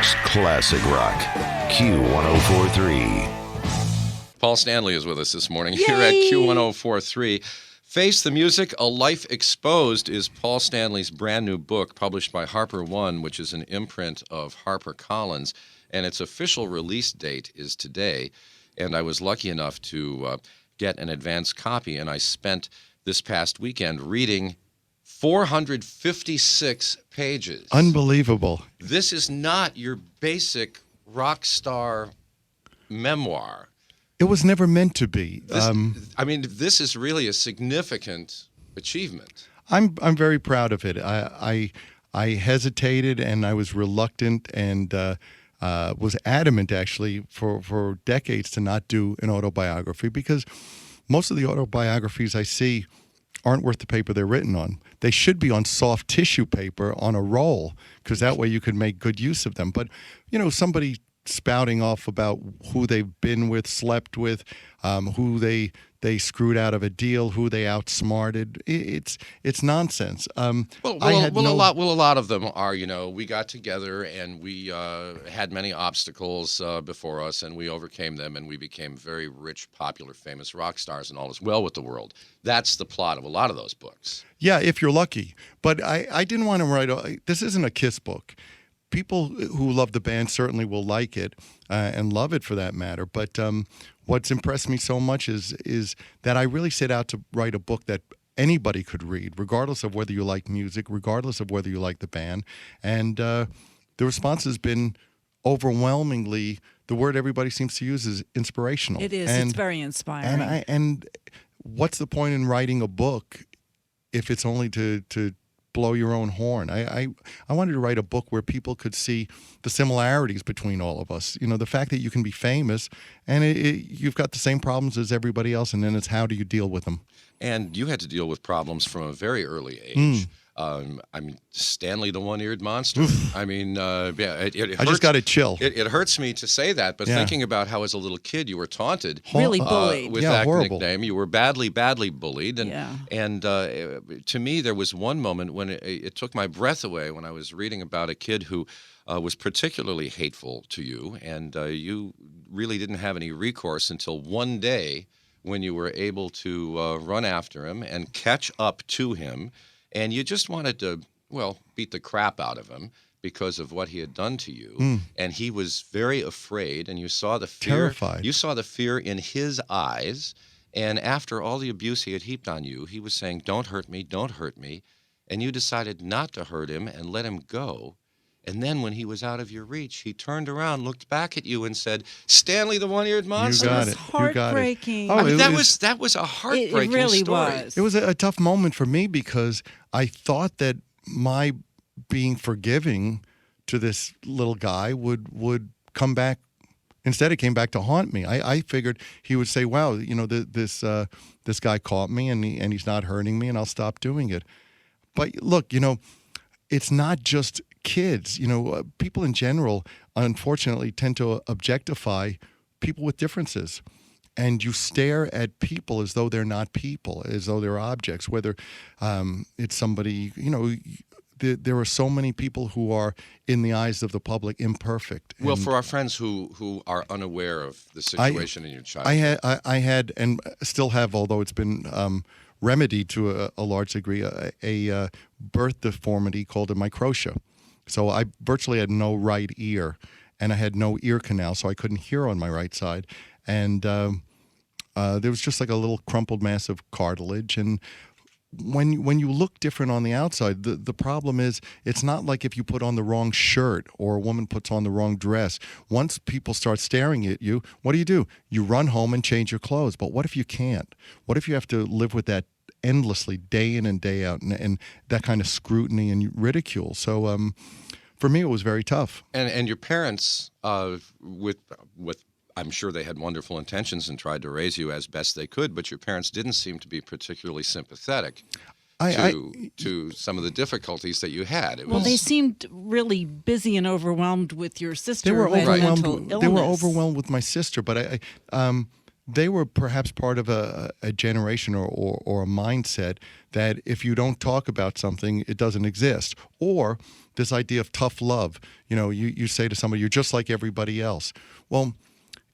York's classic rock, Q1043. Paul Stanley is with us this morning Yay! here at Q1043. Face the Music, A Life Exposed is Paul Stanley's brand new book published by Harper One, which is an imprint of HarperCollins, and its official release date is today. And I was lucky enough to get an advance copy, and I spent this past weekend reading 456 pages. Unbelievable. This is not your basic rock star memoir. It was never meant to be. This is really a significant achievement. I'm very proud of it. I hesitated and I was reluctant and was adamant actually for decades to not do an autobiography because most of the autobiographies I see aren't worth the paper they're written on. They should be on soft tissue paper on a roll because that way you could make good use of them. But, somebody spouting off about who they've been with, slept with, who they screwed out of a deal, who they outsmarted. It's nonsense. A lot of them are, we got together and we had many obstacles before us and we overcame them and we became very rich, popular, famous rock stars and all is well with the world. That's the plot of a lot of those books. Yeah, if you're lucky. But I didn't want to write, this isn't a Kiss book. People who love the band certainly will like it and love it for that matter. But what's impressed me so much is that I really set out to write a book that anybody could read, regardless of whether you like music, regardless of whether you like the band. And the response has been overwhelmingly, the word everybody seems to use is inspirational. It is. It's very inspiring. And what's the point in writing a book if it's only to blow your own horn? I wanted to write a book where people could see the similarities between all of us. The fact that you can be famous and you've got the same problems as everybody else, and then it's how do you deal with them? And you had to deal with problems from a very early age. Stanley the One-Eared Monster. Oof. I I just got to chill. It hurts me to say that, but thinking about how as a little kid you were taunted. Really bullied. With that horrible nickname. You were badly bullied. And to me, there was one moment when it took my breath away when I was reading about a kid who was particularly hateful to you, and you really didn't have any recourse until one day when you were able to run after him and catch up to him. And you just wanted to, beat the crap out of him because of what he had done to you. And he was very afraid, and you saw the fear. Terrified. You saw the fear in his eyes. And after all the abuse he had heaped on you, he was saying, don't hurt me, don't hurt me. And you decided not to hurt him and let him go. And then when he was out of your reach, he turned around, looked back at you, and said, Stanley the One-Eared Monster. You got It it. was heartbreaking. You got it. That was a heartbreaking It really story. was. It was a tough moment for me because I thought that my being forgiving to this little guy would come back. Instead, it came back to haunt me. I figured he would say, wow, this guy caught me and he's not hurting me and I'll stop doing it. But look, it's not just kids. People in general, unfortunately, tend to objectify people with differences. And you stare at people as though they're not people, as though they're objects, whether it's somebody, there are so many people who are, in the eyes of the public, imperfect. Well, for our friends who are unaware of the situation in your childhood. I had and still have, although it's been remedied to a large degree, a birth deformity called a microtia. So I virtually had no right ear, and I had no ear canal, so I couldn't hear on my right side. And there was just like a little crumpled mass of cartilage. And when you look different on the outside, the problem is it's not like if you put on the wrong shirt or a woman puts on the wrong dress. Once people start staring at you, what do? You run home and change your clothes. But what if you can't? What if you have to live with that endlessly, day in and day out, and that kind of scrutiny and ridicule? So for me, it was very tough. And your parents, with I'm sure they had wonderful intentions and tried to raise you as best they could, but your parents didn't seem to be particularly sympathetic to some of the difficulties that you had. They seemed really busy and overwhelmed with your sister. They were who had overwhelmed. mental illness. They were overwhelmed with my sister, but they were perhaps part of a generation or a mindset that if you don't talk about something, it doesn't exist. Or this idea of tough love. You say to somebody, you're just like everybody else. Well,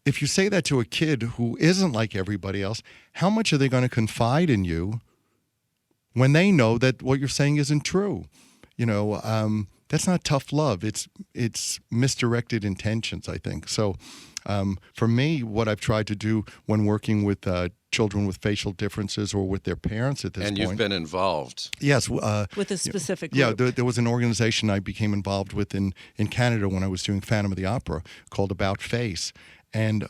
if you say that to a kid who isn't like everybody else, how much are they going to confide in you when they know that what you're saying isn't true? That's not tough love. It's misdirected intentions, I think. So for me, what I've tried to do when working with children with facial differences or with their parents at this point. And you've been involved. Yes. With a specific group. Yeah, there was an organization I became involved with in Canada when I was doing Phantom of the Opera called About Face. And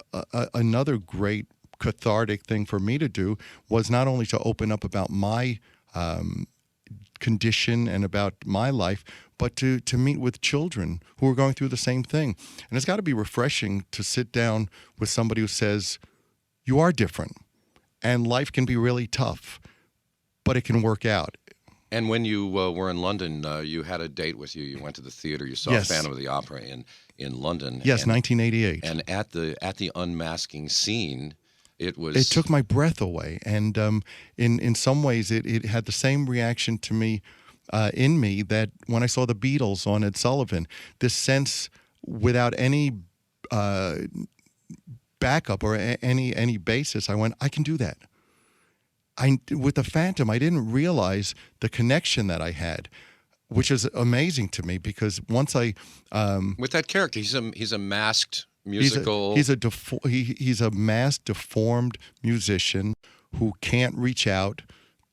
another great cathartic thing for me to do was not only to open up about my condition and about my life, but to meet with children who are going through the same thing. And it's got to be refreshing to sit down with somebody who says, you are different, and life can be really tough, but it can work out. And when you were in London, you had a date with you. You went to the theater. You saw Yes. Phantom of the Opera in London. Yes, and, 1988. And at the unmasking scene, it took my breath away, and in some ways, it had the same reaction to me in me that when I saw the Beatles on Ed Sullivan. This sense, without any backup or any basis, I went, I can do that. With the Phantom, I didn't realize the connection that I had, which is amazing to me because once I with that character, he's a masked musical. He's a masked, deformed musician who can't reach out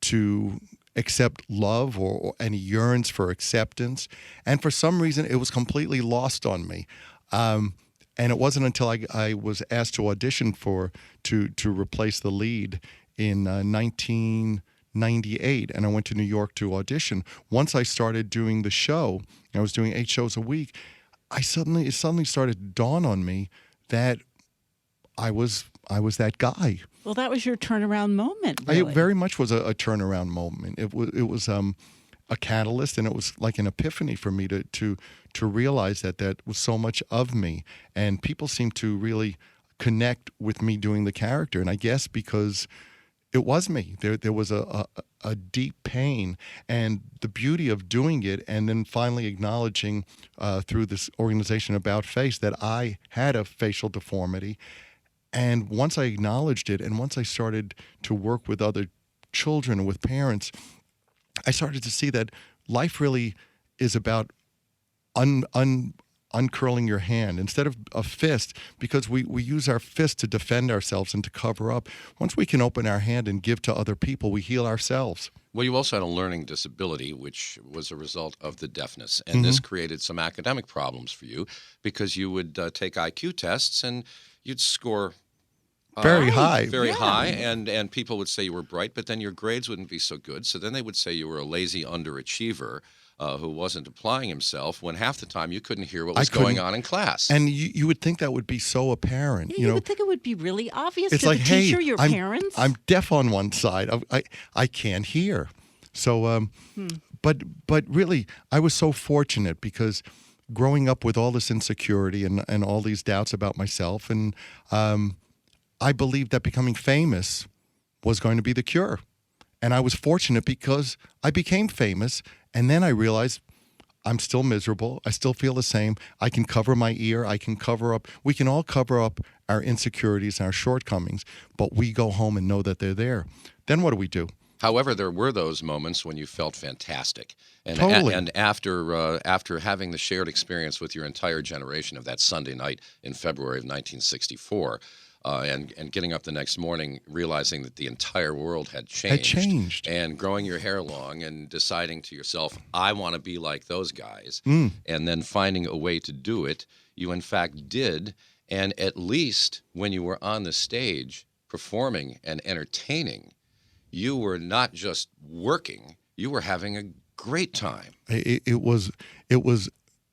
to accept love and he yearns for acceptance. And for some reason, it was completely lost on me. And it wasn't until I was asked to audition to replace the lead in 1998, and I went to New York to audition. Once I started doing the show, I was doing 8 shows a week. It suddenly started to dawn on me that I was that guy. Well, that was your turnaround moment. Really. It very much was a turnaround moment. It was a catalyst, and it was like an epiphany for me to realize that was so much of me, and people seemed to really connect with me doing the character. And I guess because it was me, there was a deep pain, and the beauty of doing it, and then finally acknowledging through this organization About Face that I had a facial deformity. And once I acknowledged it, and once I started to work with other children and with parents, I started to see that life really is about uncurling your hand instead of a fist, because we use our fist to defend ourselves and to cover up. Once we can open our hand and give to other people, we heal ourselves. Well, you also had a learning disability, which was a result of the deafness. And this created some academic problems for you because you would take IQ tests and you'd score very high. Very high. And people would say you were bright, but then your grades wouldn't be so good. So then they would say you were a lazy underachiever who wasn't applying himself, when half the time you couldn't hear what was going on in class. And you would think that would be so apparent. Yeah, you would think it would be really obvious it's to like, the hey, teacher, your parents. I'm deaf on one side. I can't hear. So, but really, I was so fortunate because growing up with all this insecurity and all these doubts about myself, and I believed that becoming famous was going to be the cure. And I was fortunate because I became famous, and then I realized I'm still miserable. I still feel the same. I can cover my ear. I can cover up. We can all cover up our insecurities and our shortcomings, but we go home and know that they're there. Then what do we do? However, there were those moments when you felt fantastic. And, Totally. And after having the shared experience with your entire generation of that Sunday night in February of 1964, and getting up the next morning realizing that the entire world had changed. And growing your hair long and deciding to yourself, I want to be like those guys. And then finding a way to do it, you in fact did. And at least when you were on the stage performing and entertaining, you were not just working, you were having a great time. It was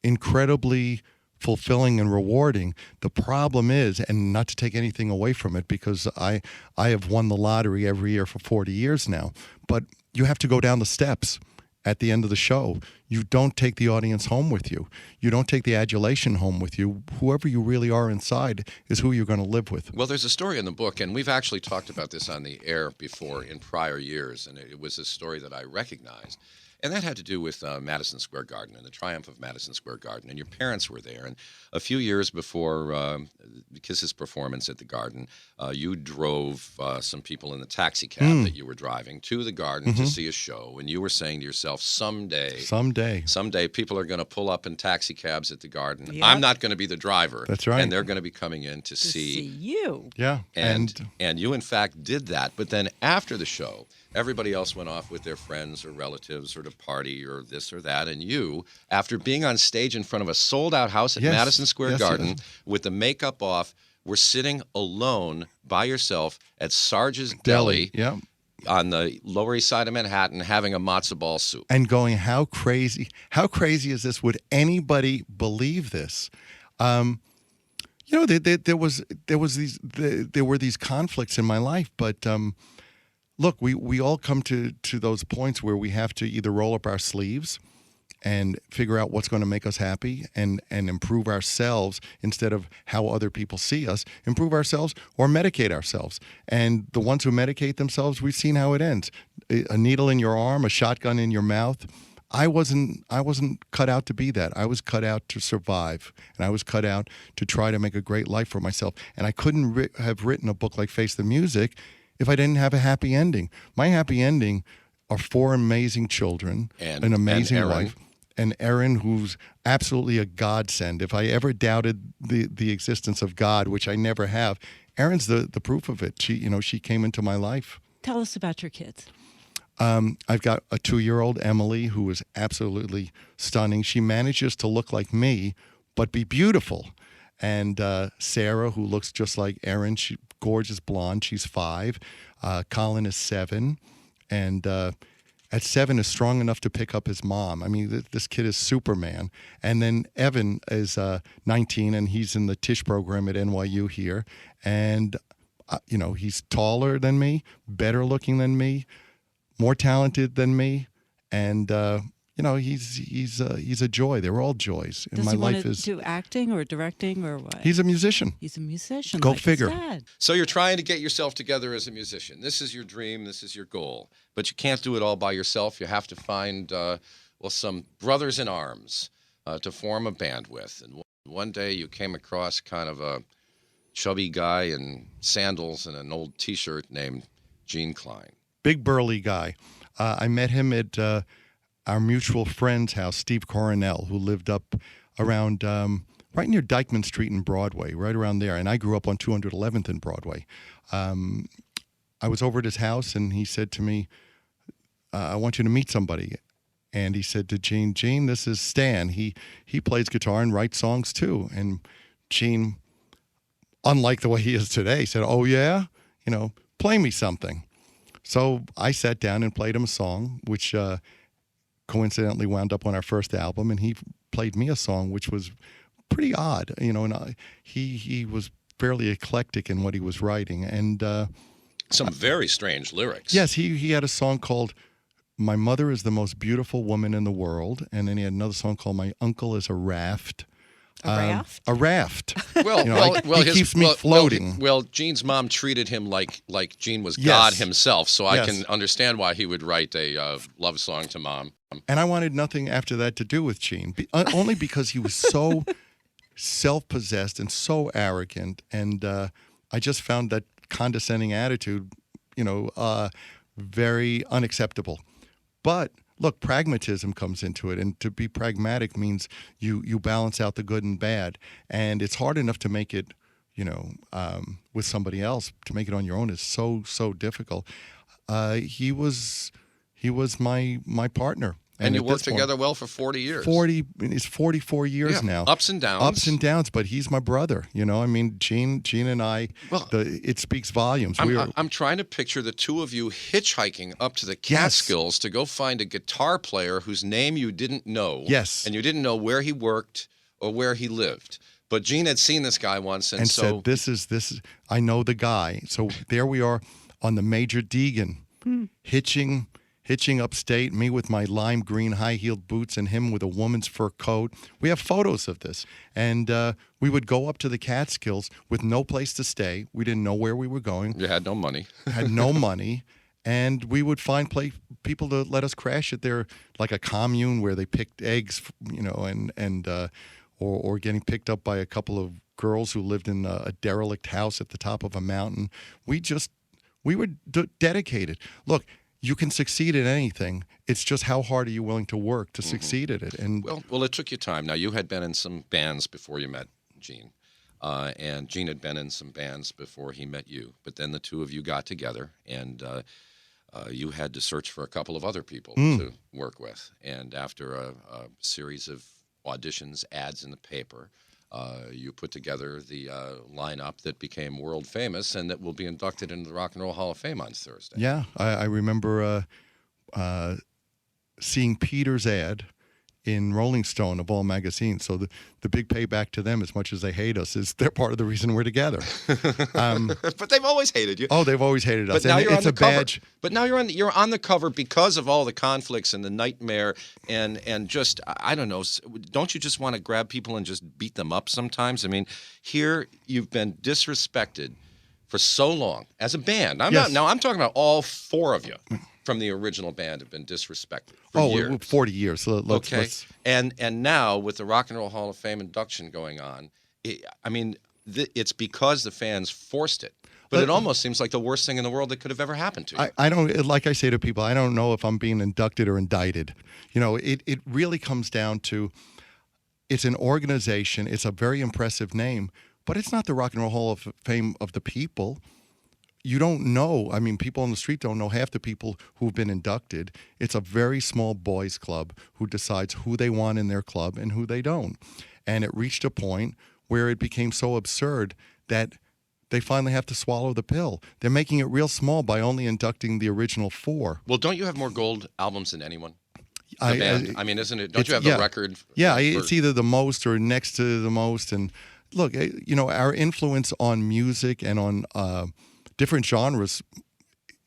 incredibly fulfilling and rewarding. The problem is, and not to take anything away from it, because I have won the lottery every year for 40 years now, but you have to go down the steps. at the end of the show. You don't take the audience home with you. You don't take the adulation home with you. Whoever you really are inside is who you're going to live with. Well, there's a story in the book, and we've actually talked about this on the air before in prior years, and it was a story that I recognized. And that had to do with Madison Square Garden and the triumph of Madison Square Garden. And your parents were there. And a few years before Kiss's performance at the Garden, you drove some people in the taxi cab that you were driving to the Garden to see a show. And you were saying to yourself, someday people are going to pull up in taxi cabs at the Garden. Yep. I'm not going to be the driver. That's right. And they're going to be coming in to see you. Yeah. And you, in fact, did that. But then after the show, everybody else went off with their friends or relatives or to party or this or that. And you, after being on stage in front of a sold-out house at Madison Square Garden with the makeup off, were sitting alone by yourself at Sarge's Deli on the Lower East Side of Manhattan having a matzo ball soup. And going, how crazy is this? Would anybody believe this? There were these conflicts in my life, but look, we all come to those points where we have to either roll up our sleeves and figure out what's going to make us happy and improve ourselves instead of how other people see us, improve ourselves or medicate ourselves. And the ones who medicate themselves, we've seen how it ends. A needle in your arm, a shotgun in your mouth. I wasn't cut out to be that. I was cut out to survive, and I was cut out to try to make a great life for myself. And I couldn't have written a book like Face the Music if I didn't have a happy ending. My happy ending are 4 amazing children, an amazing wife, and Erin, who's absolutely a godsend. If I ever doubted the existence of God, which I never have, Erin's the proof of it. She came into my life. Tell us about your kids. I've got a 2-year-old, Emily, who is absolutely stunning. She manages to look like me, but be beautiful. And Sarah, who looks just like Erin, she's gorgeous blonde. She's 5. Colin is 7. And at 7 is strong enough to pick up his mom. I mean, this kid is Superman. And then Evan is 19, and he's in the Tisch program at NYU here. And, he's taller than me, better looking than me, more talented than me. And, he's a joy. They're all joys. And Does my he want life to is do acting or directing or what? He's a musician. He's a musician. Go like figure. his dad. So you're trying to get yourself together as a musician. This is your dream. This is your goal. But you can't do it all by yourself. You have to find, some brothers in arms to form a band with. And one day you came across kind of a chubby guy in sandals and an old T-shirt named Gene Klein. Big burly guy. I met him at our mutual friend's house, Steve Coronel, who lived up around right near Dyckman Street and Broadway, right around there. And I grew up on 211th and Broadway. I was over at his house, and he said to me, I want you to meet somebody. And he said to Gene, Gene, this is Stan. He plays guitar and writes songs too. And Gene, unlike the way he is today, said, oh yeah? Play me something. So I sat down and played him a song, which coincidentally wound up on our first album, and he played me a song which was pretty odd, and he was fairly eclectic in what he was writing, and some very strange lyrics. Yes, he had a song called My Mother is the Most Beautiful Woman in the World, and then he had another song called My Uncle is a Raft. A raft? A raft. He keeps me floating. Well, Gene's mom treated him like Gene was God himself, so I can understand why he would write a love song to mom. And I wanted nothing after that to do with Gene, only because he was so self-possessed and so arrogant, and I just found that condescending attitude, very unacceptable. But look, pragmatism comes into it, and to be pragmatic means you balance out the good and bad, and it's hard enough to make it, with somebody else. To make it on your own is so difficult. He was my partner. And you worked together well for 40 years. It's 44 years now. Ups and downs. But he's my brother. Gene and I, it speaks volumes. I'm trying to picture the two of you hitchhiking up to the Catskills to go find a guitar player whose name you didn't know. Yes. And you didn't know where he worked or where he lived. But Gene had seen this guy once and so said, this is, I know the guy. So there we are on the Major Deegan, hitching hitching upstate, me with my lime green high-heeled boots and him with a woman's fur coat. We have photos of this. And we would go up to the Catskills with no place to stay. We didn't know where we were going. You had no money. Had no money. And we would find people to let us crash at their, like a commune where they picked eggs, or getting picked up by a couple of girls who lived in a derelict house at the top of a mountain. We were dedicated. Look, you can succeed at anything. It's just how hard are you willing to work to succeed at it? And well, it took you time. Now, you had been in some bands before you met Gene, and Gene had been in some bands before he met you. But then the two of you got together, and you had to search for a couple of other people to work with. And after a series of auditions, ads in the paper, you put together the lineup that became world famous and that will be inducted into the Rock and Roll Hall of Fame on Thursday. Yeah, I remember seeing Peter's ad in Rolling Stone of all magazines. So the big payback to them, as much as they hate us, is they're part of the reason we're together. But they've always hated you. Oh, they've always hated us. But now and you're it's on a the cover. badge. But now you're on the cover because of all the conflicts and the nightmare and just, I don't know, don't you just want to grab people and just beat them up sometimes? I mean, here you've been disrespected for so long as a band. I'm talking about all four of you from the original band have been disrespected for years. 40 years. So let's... And now with the Rock and Roll Hall of Fame induction going on, it's because the fans forced it. But it almost seems like the worst thing in the world that could have ever happened to you. I don't, like I say to people, I don't know if I'm being inducted or indicted. It really comes down to, it's an organization, it's a very impressive name, but it's not the Rock and Roll Hall of Fame of the people. You don't know. I mean, people on the street don't know half the people who've been inducted. It's a very small boys club who decides who they want in their club and who they don't. And it reached a point where it became so absurd that they finally have to swallow the pill. They're making it real small by only inducting the original four. Well, don't you have more gold albums than anyone? The band. I mean, isn't it? Don't you have the record? Yeah, it's either the most or next to the most. And look, our influence on music and on different genres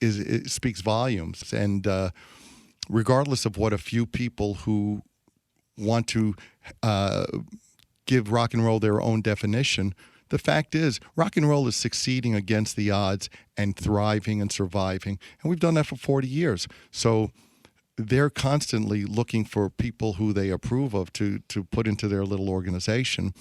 it speaks volumes. And regardless of what a few people who want to give rock and roll their own definition, the fact is rock and roll is succeeding against the odds and thriving and surviving. And we've done that for 40 years. So they're constantly looking for people who they approve of to put into their little organization.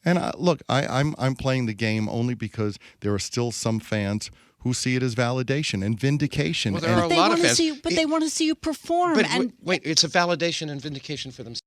And I'm playing the game only because there are still some fans who see it as validation and vindication. Well, there are a lot of fans. They want to see you perform. But wait, it's a validation and vindication for themselves.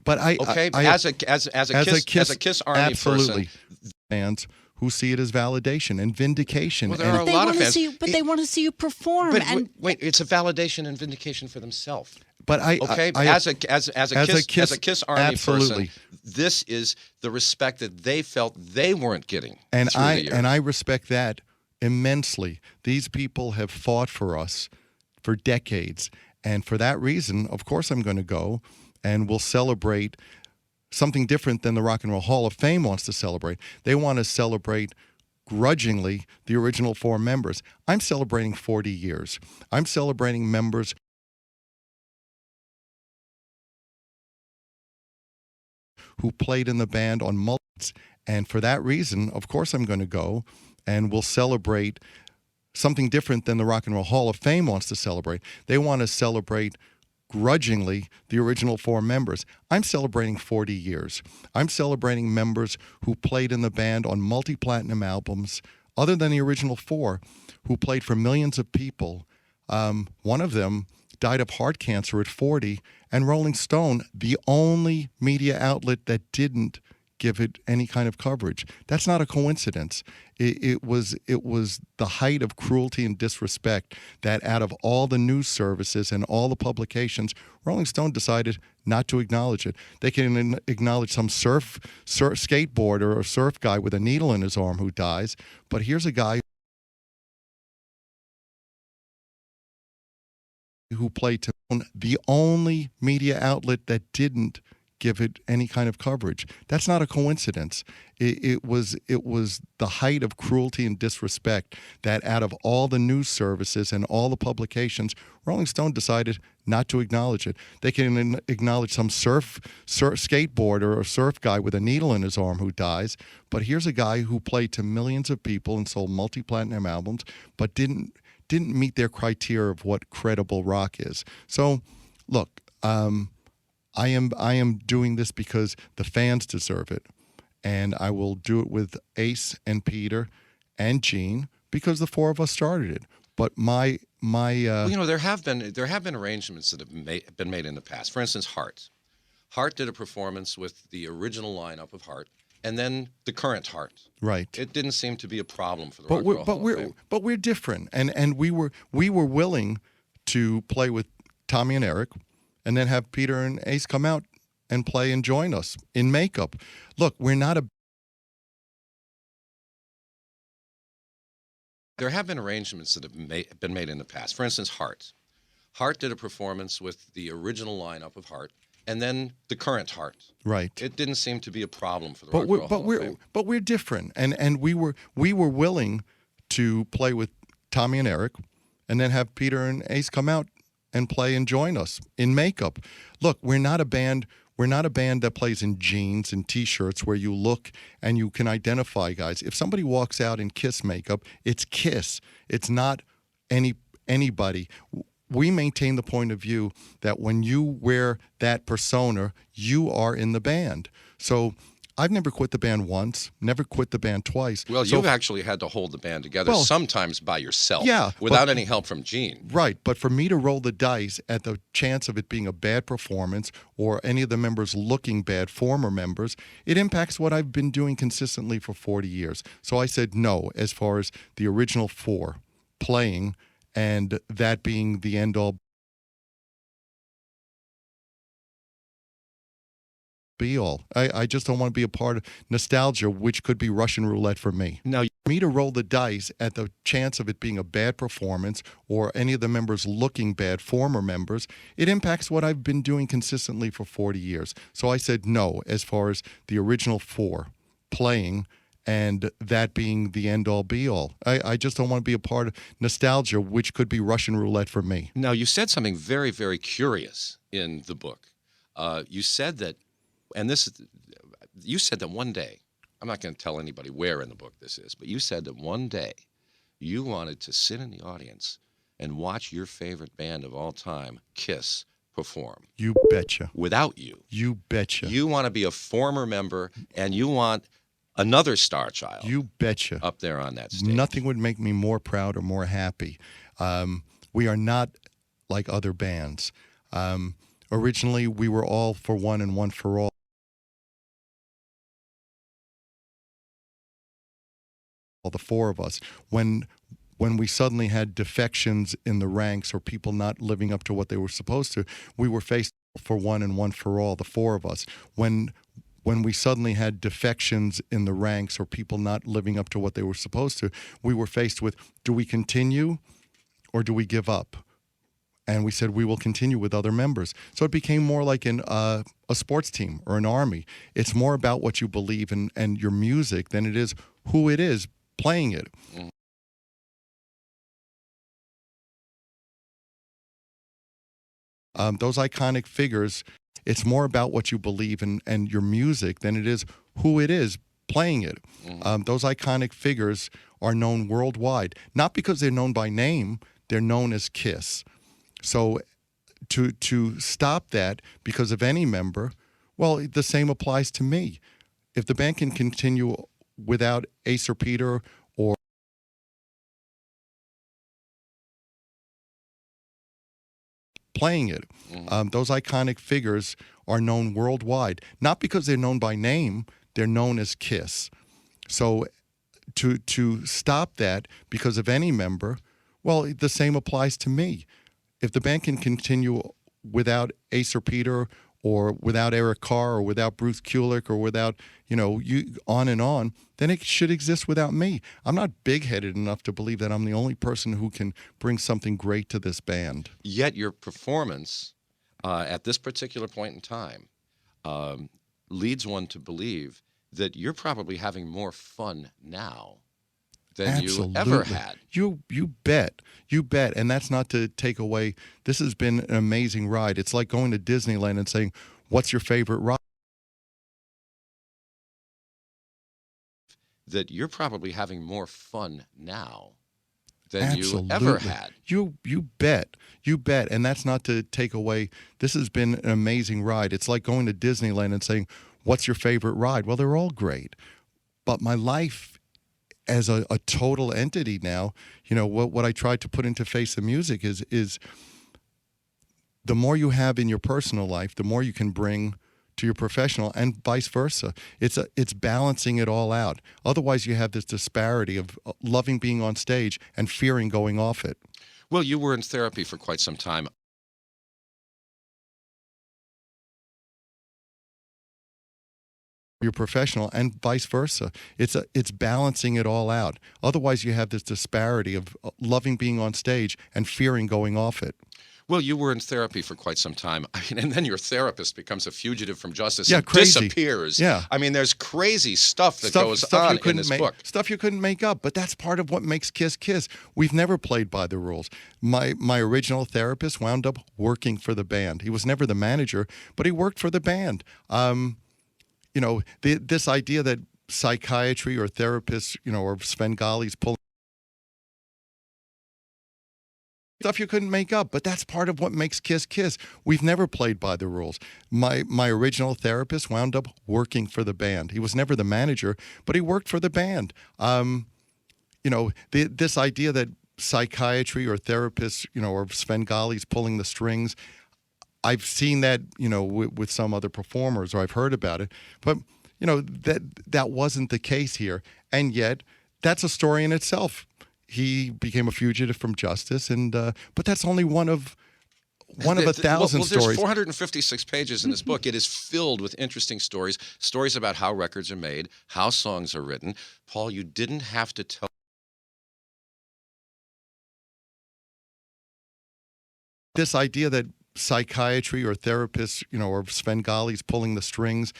But as a Kiss Army absolutely person, fans who see it as validation and vindication. Well, there are a lot of fans. They want to see you perform. But wait, it's a validation and vindication for themselves. But as a Kiss Army absolutely. person, this is the respect that they felt they weren't getting. And I respect that immensely. These people have fought for us for decades, and for that reason, of course, I'm going to go, and we'll celebrate something different than the Rock and Roll Hall of Fame wants to celebrate. They want to celebrate grudgingly the original four members. I'm celebrating 40 years. I'm celebrating members who played in the band on multiples. And for that reason, of course, I'm going to go, and we'll celebrate something different than the Rock and Roll Hall of Fame wants to celebrate. They want to celebrate grudgingly the original four members. I'm celebrating 40 years. I'm celebrating members who played in the band on multi-platinum albums, other than the original four, who played for millions of people. One of them died of heart cancer at 40, and Rolling Stone, the only media outlet that didn't give it any kind of coverage. That's not a coincidence. It was the height of cruelty and disrespect that out of all the news services and all the publications, Rolling Stone decided not to acknowledge it. They can acknowledge some surf skateboarder or surf guy with a needle in his arm who dies, but here's a guy who played to the only media outlet that didn't give it any kind of coverage. That's not a coincidence. It was the height of cruelty and disrespect that out of all the news services and all the publications, Rolling Stone decided not to acknowledge it. They can acknowledge some surf skateboarder or surf guy with a needle in his arm who dies, but here's a guy who played to millions of people and sold multi-platinum albums, but didn't meet their criteria of what credible rock is. So, look, I am doing this because the fans deserve it, and I will do it with Ace and Peter and Gene because the four of us started it. But my well, there have been arrangements that have been made in the past. For instance, Heart did a performance with the original lineup of Heart, and then the current Heart. Right. It didn't seem to be a problem for the Rock and Roll Hall of Fame. But we're different, and we were willing to play with Tommy and Eric, and then have Peter and Ace come out and play and join us in makeup. Look, we're not a. There have been arrangements that have been made in the past. For instance, Heart did a performance with the original lineup of Heart, and then the current Heart. Right. It didn't seem to be a problem for the Rock and Roll Hall of Fame. But we're different, and we were willing to play with Tommy and Eric, and then have Peter and Ace come out and play and join us in makeup. Look, we're not a band. We're not a band that plays in jeans and T-shirts where you look and you can identify guys. If somebody walks out in Kiss makeup, it's Kiss. It's not anybody. We maintain the point of view that when you wear that persona, you are in the band. So I've never quit the band once, never quit the band twice. Well, you've actually had to hold the band together, sometimes by yourself, without any help from Gene. Right, but for me to roll the dice at the chance of it being a bad performance or any of the members looking bad, former members, it impacts what I've been doing consistently for 40 years. So I said no as far as the original four playing and that being the end-all be-all. I just don't want to be a part of nostalgia, which could be Russian roulette for me. Now, for me to roll the dice at the chance of it being a bad performance or any of the members looking bad, former members, it impacts what I've been doing consistently for 40 years. So I said no as far as the original four playing and that being the end-all be-all. I just don't want to be a part of nostalgia, which could be Russian roulette for me. Now, you said something very, very curious in the book. You said that, you said that one day, I'm not going to tell anybody where in the book this is, but you said that one day you wanted to sit in the audience and watch your favorite band of all time, Kiss, perform. You betcha. Without you. You betcha. You want to be a former member, and you want another star child. You betcha. Up there on that stage. Nothing would make me more proud or more happy. We are not like other bands. Originally, we were all for one and one for all. The four of us. When we suddenly had defections in the ranks or people not living up to what they were supposed to, we were faced for one and one for all, the four of us. When we suddenly had defections in the ranks or people not living up to what they were supposed to, we were faced with, do we continue or do we give up? And we said, we will continue with other members. So it became more like a sports team or an army. It's more about what you believe in and your music than it is who it is playing it. Those iconic figures, it's more about what you believe in and your music than it is who it is playing it. Those iconic figures are known worldwide, not because they're known by name, they're known as Kiss. So to stop that because of any member, well, the same applies to me. If the band can continue without Ace or Peter or playing it, those iconic figures are known worldwide, not because they're known by name, they're known as Kiss. So to stop that because of any member, well, the same applies to me. If the band can continue without Ace or Peter or without Eric Carr or without Bruce Kulick or without, you on and on, then it should exist without me. I'm not big-headed enough to believe that I'm the only person who can bring something great to this band. Yet your performance at this particular point in time um, leads one to believe that you're probably having more fun now than you ever Absolutely. had. You bet. You bet. And that's not to take away. This has been an amazing ride. It's like going to Disneyland and saying, "What's your favorite ride?" That you're probably having more fun now than you Absolutely. ever had. You bet. You bet. And that's not to take away. This has been an amazing ride. It's like going to Disneyland and saying, "What's your favorite ride?" Well, they're all great. But my life as a total entity now, what I tried to put into Face the Music is the more you have in your personal life, the more you can bring to your professional, and vice versa. It's balancing it all out. Otherwise, you have this disparity of loving being on stage and fearing going off it. Well, you were in therapy for quite some time. Your professional, and vice versa. It's balancing it all out. Otherwise, you have this disparity of loving being on stage and fearing going off it. Well, you were in therapy for quite some time. I mean, and then your therapist becomes a fugitive from justice Yeah, and crazy. disappears. Yeah. I mean, there's crazy stuff that goes on in this book. Stuff you couldn't make up, but that's part of what makes Kiss Kiss. We've never played by the rules. My original therapist wound up working for the band. He was never the manager, but he worked for the band. This idea that psychiatry or therapists, or Svengali's pulling stuff you couldn't make up, but that's part of what makes Kiss Kiss. We've never played by the rules. My original therapist wound up working for the band. He was never the manager, but he worked for the band. This idea that psychiatry or therapists, or Svengali's pulling the strings. I've seen that, with some other performers, or I've heard about it, but that wasn't the case here, and yet that's a story in itself. He became a fugitive from justice, but that's only one of 1,000 there's stories. 456 pages in this book. It is filled with interesting stories about how records are made, how songs are written. Paul, you didn't have to tell. This idea that psychiatry or therapists, or Svengali's pulling the strings.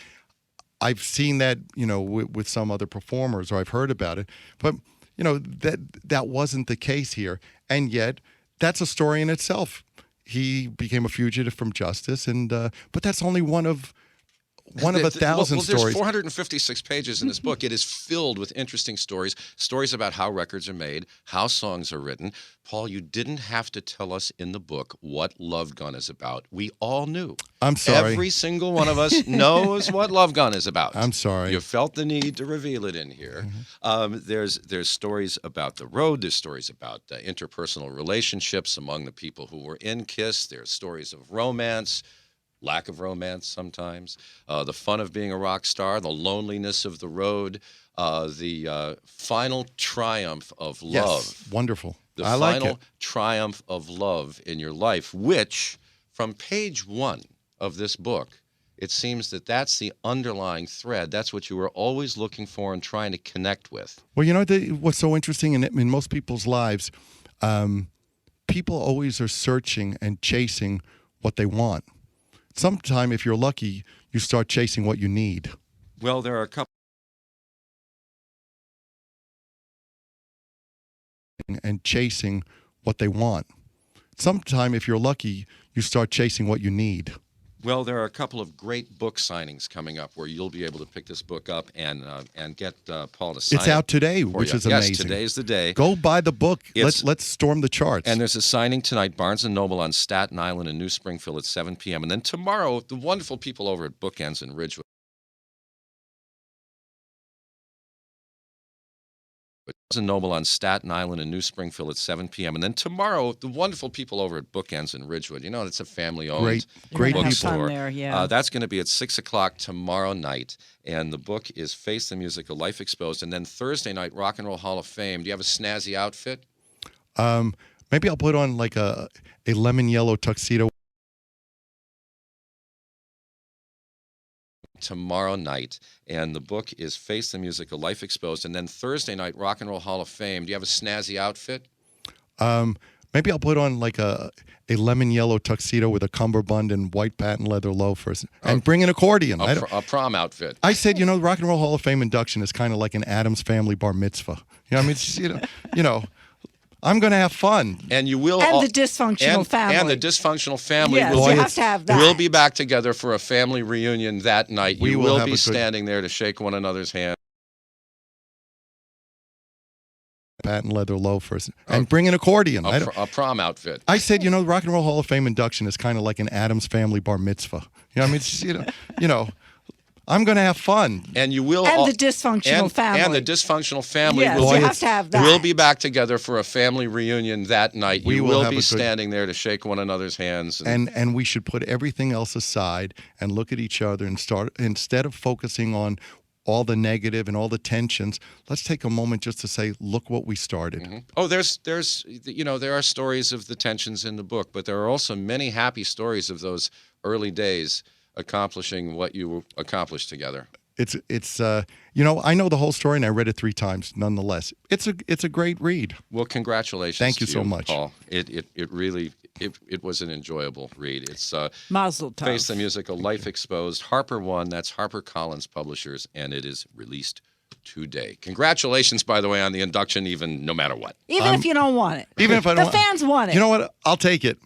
I've seen that, with some other performers, or I've heard about it, but that wasn't the case here, and yet that's a story in itself. He became a fugitive from justice, but that's only one of 1,000 stories. There's 456 pages in this book. It is filled with interesting stories about how records are made, how songs are written. Paul, you didn't have to tell us in the book what Love Gun is about. We all knew. I'm sorry. Every single one of us knows what Love Gun is about. I'm sorry. You felt the need to reveal it in here. There's stories about the road. There's stories about interpersonal relationships among the people who were in Kiss. There's stories of romance, lack of romance sometimes, the fun of being a rock star, the loneliness of the road, the final triumph of love. Yes, wonderful. The I like final it. triumph of love in your life, which from page 1 of this book, it seems that that's the underlying thread. That's what you were always looking for and trying to connect with. Well, what's so interesting in most people's lives, people always are searching and chasing what they want. Sometime, if you're lucky, you start chasing what you need. Well, there are a couple. And chasing what they want. Sometime, if you're lucky, you start chasing what you need. Well, there are a couple of great book signings coming up where you'll be able to pick this book up and get Paul to sign it. It's out today, which is amazing. Yes, today's the day. Go buy the book. Let's storm the charts. And there's a signing tonight, Barnes & Noble on Staten Island in New Springfield at 7 p.m. And then tomorrow, the wonderful people over at Bookends in Ridgewood. Barnes & Noble on Staten Island in New Springfield at 7 p.m. And then tomorrow, the wonderful people over at Bookends in Ridgewood. It's a family-owned great bookstore. There, yeah. That's going to be at 6 o'clock tomorrow night. And the book is Face the Music, A Life Exposed. And then Thursday night, Rock and Roll Hall of Fame. Do you have a snazzy outfit? Maybe I'll put on like a lemon yellow tuxedo. Tomorrow night, and the book is Face the Music, A Life Exposed. And then Thursday night, Rock and Roll Hall of Fame. Do you have a snazzy outfit? Maybe I'll put on like a lemon yellow tuxedo with a cummerbund and white patent leather loafers and bring an accordion. A prom outfit. I said, the Rock and Roll Hall of Fame induction is kind of like an Addams Family bar mitzvah. I mean, it's, I'm going to have fun. And you will. And the dysfunctional family. And the dysfunctional family. Yes, will, you have to have that. We'll be back together for a family reunion that night. We You will will have be a good- standing there to shake one another's hand. Patent leather loafers and bring an accordion. A prom outfit. I said, the Rock and Roll Hall of Fame induction is kind of like an Addams Family bar mitzvah. I mean, it's, I'm going to have fun. And you will. And the dysfunctional family. And the dysfunctional family. Yes, will you have to have that. We'll be back together for a family reunion that night. We You will will have be a good- standing there to shake one another's hands. And we should put everything else aside and look at each other and start, instead of focusing on all the negative and all the tensions, let's take a moment just to say, look what we started. Oh, there are stories of the tensions in the book, but there are also many happy stories of those early days accomplishing what you accomplished together. It's I know the whole story and I read it 3 times. Nonetheless, it's a great read. Well, congratulations. Thank you to so much, Paul. It really was an enjoyable read. It's Mazel tov. Face the Musical, Life Exposed, Harper One. That's HarperCollins Publishers, and it is released today. Congratulations, by the way, on the induction, even no matter what. Even if you don't want it. Even if I don't, the fans want it. You know what? I'll take it.